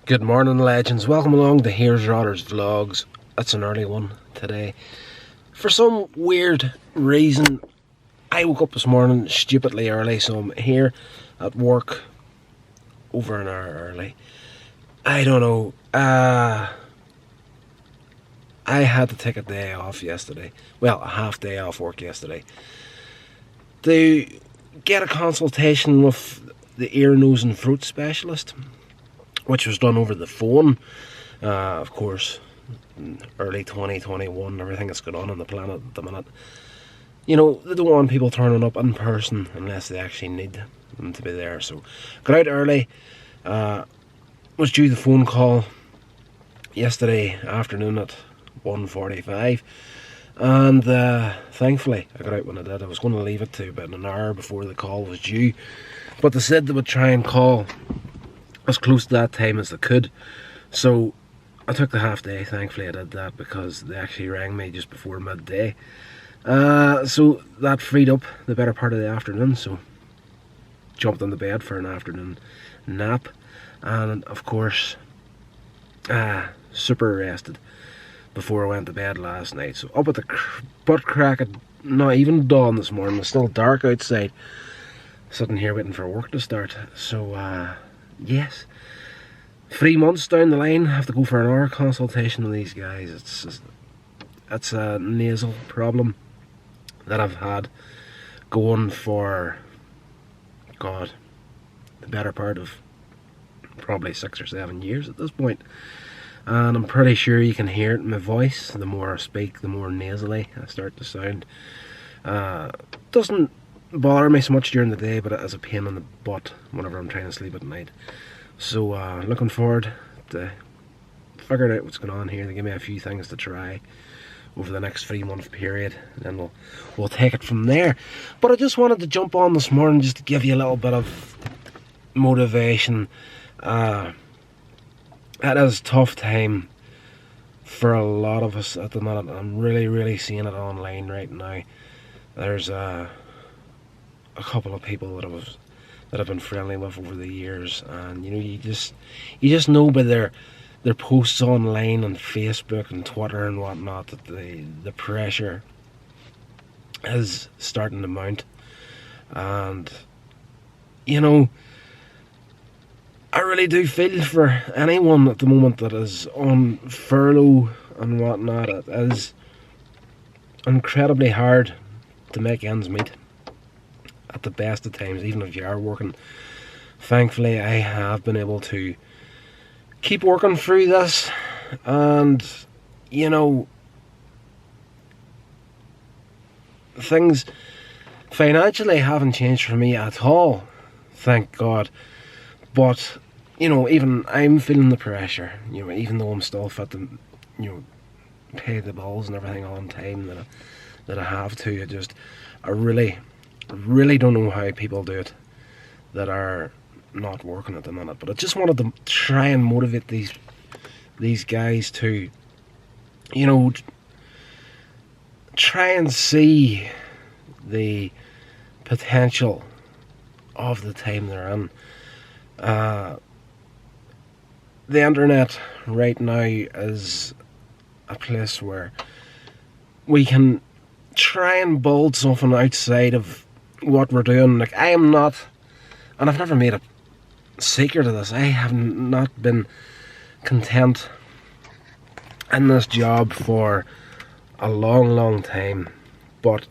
Good morning, legends. Welcome along to Here's Rodder's Vlogs. That's an early one today. For some weird reason, I woke up this morning stupidly early, so I'm here at work over an hour early. I don't know. I had to take a day off yesterday. Well, a half day off work yesterday to get a consultation with the ear, nose and throat specialist, which was done over the phone. Of course, early 2021, everything that's going on the planet at the minute. You know, they don't want people turning up in person unless they actually need them to be there. So, got out early. Was due the phone call yesterday afternoon at 1:45. And thankfully, I got out when I did. I was going to leave it to about an hour before the call was due. But they said they would try and call as close to that time as they could. So I took the half day. Thankfully I did that because they actually rang me just before midday. So that freed up the better part of the afternoon. So jumped on the bed for an afternoon nap. And of course, super rested before I went to bed last night. So up at the butt crack at not even dawn this morning. It's still dark outside. Sitting here waiting for work to start. So yes, 3 months down the line, I have to go for an hour consultation with these guys. It's a nasal problem that I've had going for, God, the better part of probably 6 or 7 years at this point. And I'm pretty sure you can hear it in my voice. The more I speak, the more nasally I start to sound. Doesn't bother me so much during the day, but it is a pain in the butt whenever I'm trying to sleep at night. So looking forward to figuring out what's going on here. They give me a few things to try over the next 3-month period, and then we'll take it from there. But I just wanted to jump on this morning just to give you a little bit of motivation. It is a tough time for a lot of us at the minute. I'm really seeing it online right now. There's a couple of people that I've been friendly with over the years, and you know, you just know by their posts online on Facebook and Twitter and whatnot that the pressure is starting to mount. And you know, I really do feel for anyone at the moment that is on furlough and whatnot. It is incredibly hard to make ends meet at the best of times, even if you are working. Thankfully, I have been able to keep working through this, and you know, things financially haven't changed for me at all, thank God. But you know, even I'm feeling the pressure. You know, even though I'm still fit to, you know, pay the bills and everything on time that I have to. I really don't know how people do it that are not working at the minute. But I just wanted to try and motivate these guys to, you know, try and see the potential of the time they're in. The internet right now is a place where we can try and build something outside of what we're doing. Like, I am not, and I've never made a secret of this, I have not been content in this job for a long time, but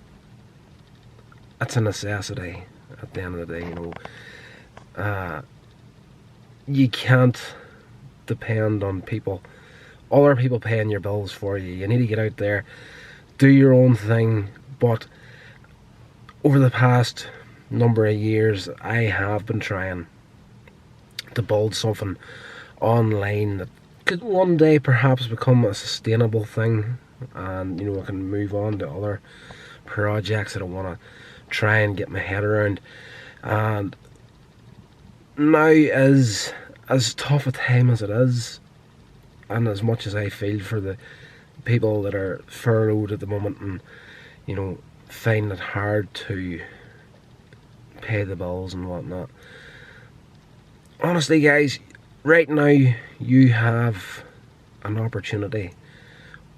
it's a necessity at the end of the day. You know, you can't depend on other people paying your bills for you. You need to get out there, do your own thing. But over the past number of years, I have been trying to build something online that could one day perhaps become a sustainable thing, and you know, I can move on to other projects that I want to try and get my head around. And now is as tough a time as it is, and as much as I feel for the people that are furloughed at the moment and, you know, find it hard to pay the bills and whatnot, honestly guys, right now you have an opportunity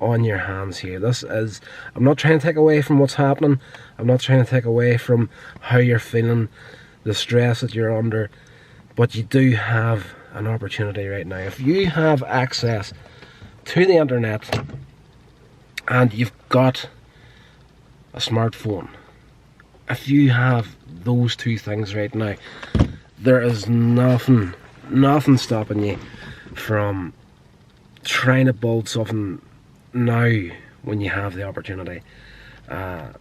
on your hands here. This is, I'm not trying to take away from what's happening. I'm not trying to take away from how you're feeling, the stress that you're under, but you do have an opportunity right now. If you have access to the internet and you've got a smartphone, if you have those two things right now, there is nothing stopping you from trying to build something now when you have the opportunity. And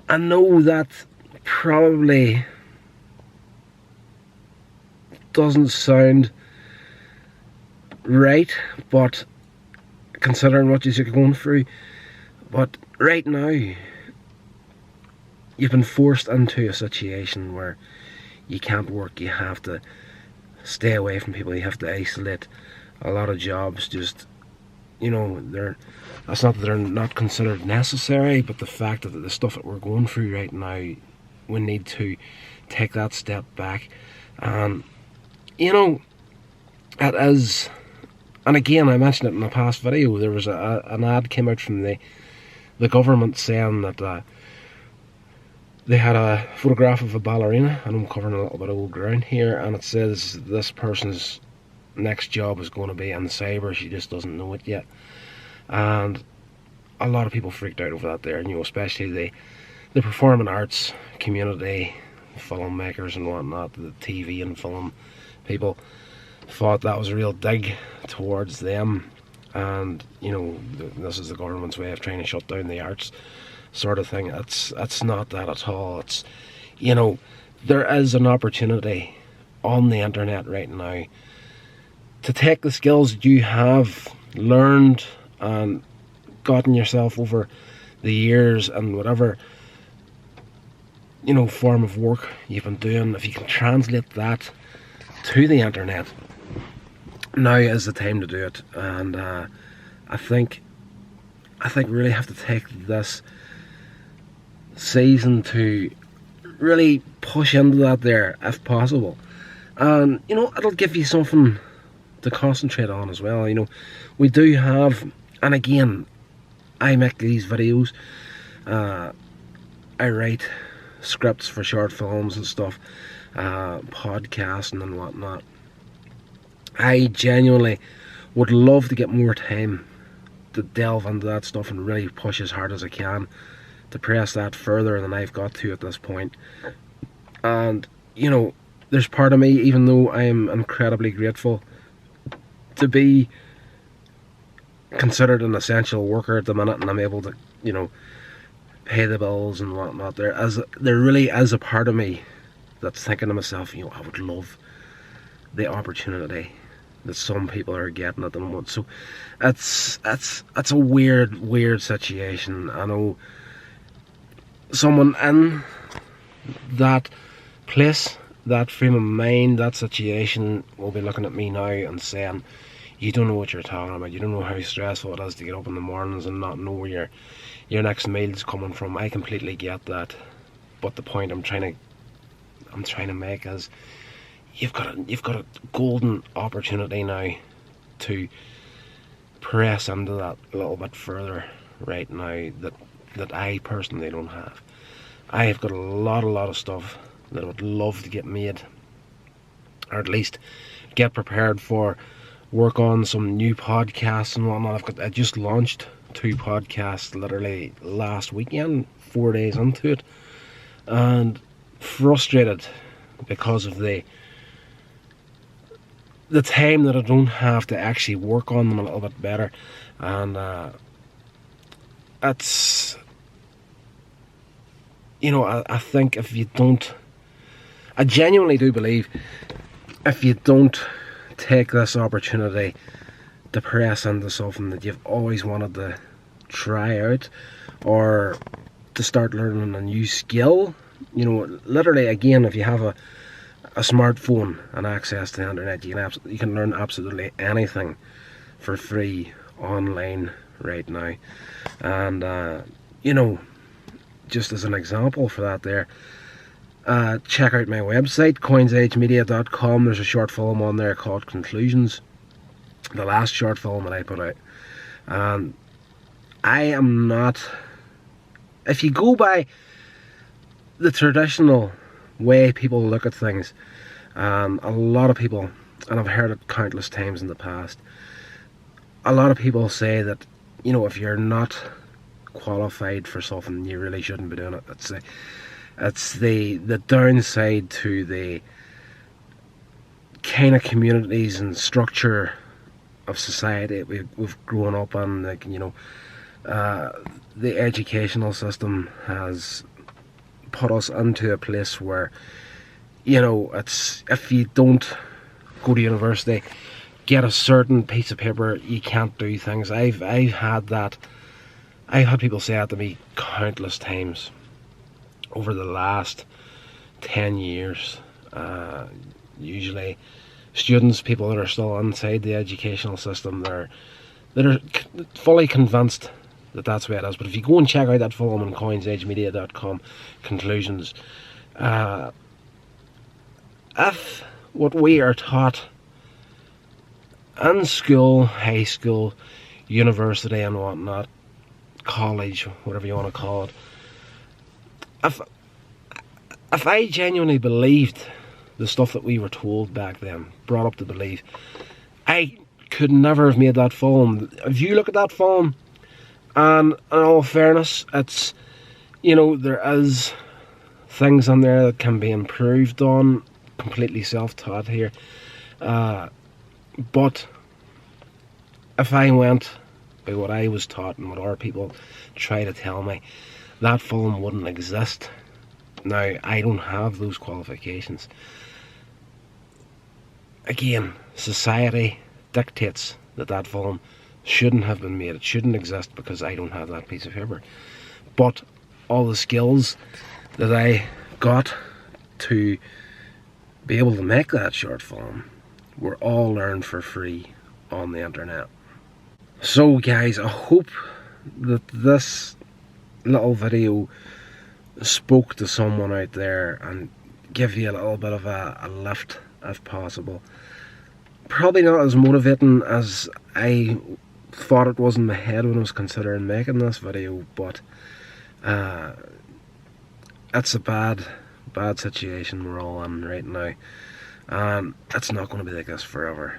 I know that probably doesn't sound right, but considering what you're going through, but right now you've been forced into a situation where you can't work, you have to stay away from people, you have to isolate. A lot of jobs just, that's not that they're not considered necessary, but the fact that the stuff that we're going through right now, we need to take that step back. And it is, and again, I mentioned it in a past video, there was an ad came out from the government saying that they had a photograph of a ballerina, and I'm covering a little bit of old ground here, and it says this person's next job is going to be in cyber, she just doesn't know it yet. And a lot of people freaked out over that there, especially the performing arts community, filmmakers and whatnot, the TV and film people thought that was a real dig towards them. And this is the government's way of trying to shut down the arts sort of thing. It's not that at all. It's, there is an opportunity on the internet right now to take the skills that you have learned and gotten yourself over the years and whatever form of work you've been doing. If you can translate that to the internet, now is the time to do it. And I think really have to take this season to really push into that there if possible. And it'll give you something to concentrate on as well. We do have, and again, I make these videos, I write scripts for short films and stuff, podcasting and whatnot. I genuinely would love to get more time to delve into that stuff and really push as hard as I can to press that further than I've got to at this point. And there's part of me, even though I am incredibly grateful to be considered an essential worker at the minute, and I'm able to pay the bills and whatnot, there really is a part of me that's thinking to myself, I would love the opportunity that some people are getting at the moment. So it's a weird situation. I know someone in that place, that frame of mind, that situation will be looking at me now and saying, you don't know what you're talking about, you don't know how stressful it is to get up in the mornings and not know where your next meal's coming from. I completely get that, but the point I'm trying to make is you've got a golden opportunity now to press into that a little bit further right now that I personally don't have. I have got a lot of stuff that I would love to get made, or at least get prepared for, work on some new podcasts and whatnot. I just launched 2 podcasts literally last weekend, 4 days into it, and frustrated because of the time that I don't have to actually work on them a little bit better. And it's, I think if you don't, I genuinely do believe if you don't take this opportunity to press into something that you've always wanted to try out, or to start learning a new skill, literally, again, if you have a smartphone and access to the internet, you can learn absolutely anything for free online right now. And just as an example for that there, check out my website, coinsagemedia.com. There's a short film on there called Conclusions, the last short film that I put out. And I am not, if you go by the traditional way people look at things, a lot of people, and I've heard it countless times in the past, a lot of people say that, you know, if you're not qualified for something, you really shouldn't be doing it. It's the downside to the kind of communities and structure of society we've grown up on. Like, you know, the educational system has put us into a place where, you know, it's, if you don't go to university, get a certain piece of paper, you can't do things. I've had that. I've had people say that to me countless times over the last 10 years. Usually students, people that are still inside the educational system, that are fully convinced that that's the way it is. But if you go and check out that film on coinsagemedia.com, Conclusions, if what we are taught in school, high school, university and whatnot, college, whatever you want to call it, if I genuinely believed the stuff that we were told back then, brought up to believe, I could never have made that film. If you look at that film, and in all fairness, it's, you know, there is things on there that can be improved on, completely self-taught here, but if I went by what I was taught and what our people try to tell me, that film wouldn't exist. Now, I don't have those qualifications. Again, society dictates that that film shouldn't have been made. It shouldn't exist because I don't have that piece of paper. But all the skills that I got to be able to make that short film were all learned for free on the internet. So guys, I hope that this little video spoke to someone out there and give you a little bit of a lift if possible. Probably not as motivating as I thought it was in my head when I was considering making this video, but it's a bad situation we're all in right now, and it's not going to be like this forever.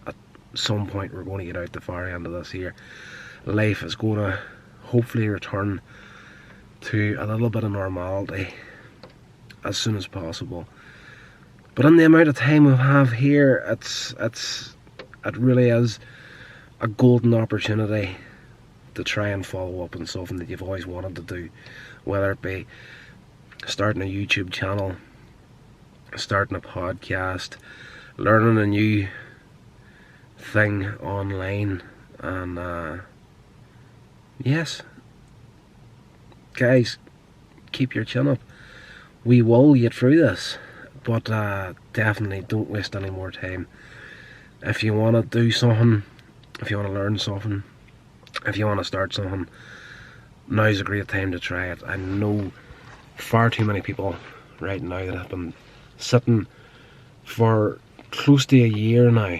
At some point we're going to get out the far end of this here. Life is going to hopefully return to a little bit of normality as soon as possible. But in the amount of time we have here, it really is a golden opportunity to try and follow up on something that you've always wanted to do, whether it be starting a YouTube channel, starting a podcast, learning a new thing online, and yes, guys, keep your chin up. We will get through this, but definitely don't waste any more time. If you want to do something, if you want to learn something, if you want to start something, now's a great time to try it. I know far too many people right now that have been sitting for close to a year now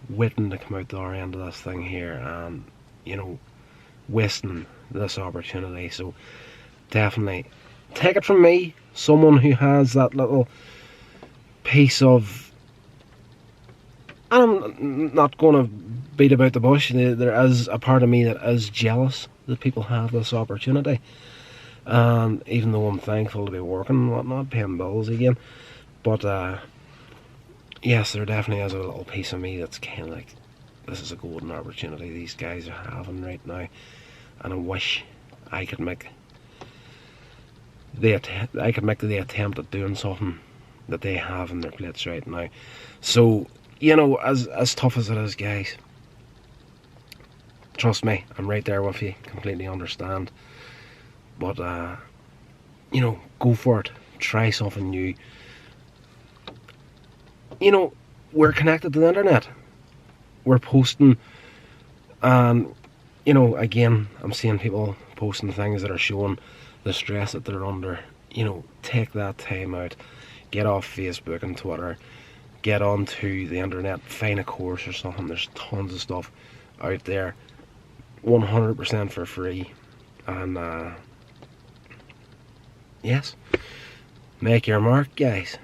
waiting to come out the other end of this thing here, and, you know, wasting this opportunity. So definitely take it from me, someone who has that little piece of, I'm not going to beat about the bush, there is a part of me that is jealous that people have this opportunity, and even though I'm thankful to be working and whatnot, paying bills again, but yes, there definitely is a little piece of me that's kind of like, this is a golden opportunity these guys are having right now, and I wish I could make the attempt at doing something that they have in their plates right now. So, you know, as tough as it is, guys, trust me, I'm right there with you, completely understand. But you know, go for it, try something new. You know, we're connected to the internet, we're posting, and, you know, again, I'm seeing people posting things that are showing the stress that they're under you know, take that time out, get off Facebook and Twitter, get onto the internet, find a course or something. There's tons of stuff out there, 100% for free. And yes, make your mark, guys.